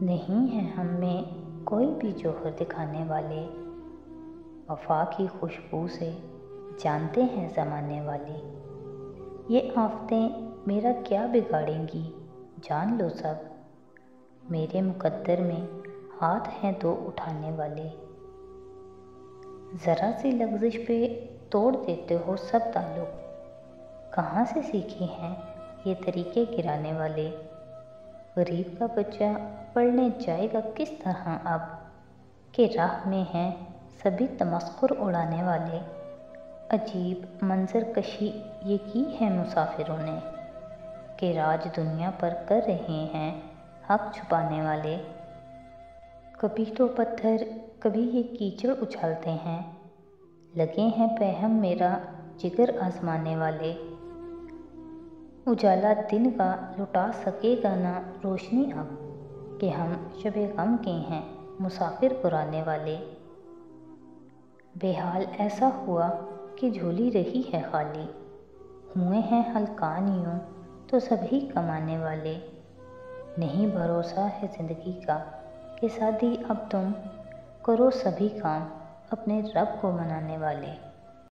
نہیں ہے ہم میں کوئی بھی جوہر دکھانے والے، وفا کی خوشبو سے جانتے ہیں زمانے والے۔ یہ آفتیں میرا کیا بگاڑیں گی جان لو سب، میرے مقدر میں ہاتھ ہیں دو اٹھانے والے۔ ذرا سی لغزش پہ توڑ دیتے ہو سب تعلق، کہاں سے سیکھے ہیں یہ طریقے گرانے والے۔ غریب کا بچہ پڑھنے جائے گا کس طرح اب، کہ راہ میں ہیں سبھی تمسخر اڑانے والے۔ عجیب منظر کشی یہ کی ہے مسافروں نے، کہ راج دنیا پر کر رہے ہیں حق چھپانے والے۔ کبھی تو پتھر کبھی یہ کیچڑ اچھالتے ہیں، لگے ہیں پیہم میرا جگر آزمانے والے۔ اجالا دن کا لٹا سکے گا نہ روشنی اب، کہ ہم شب غم کے ہیں مسافر پرانے والے۔ بے حال ایسا ہوا کہ جھولی رہی ہے خالی، ہوئے ہیں ہلکان یوں تو سبھی کمانے والے۔ نہیں بھروسہ ہے زندگی کا کہ سعدی اب تم کرو سبھی کام اپنے رب کو منانے والے۔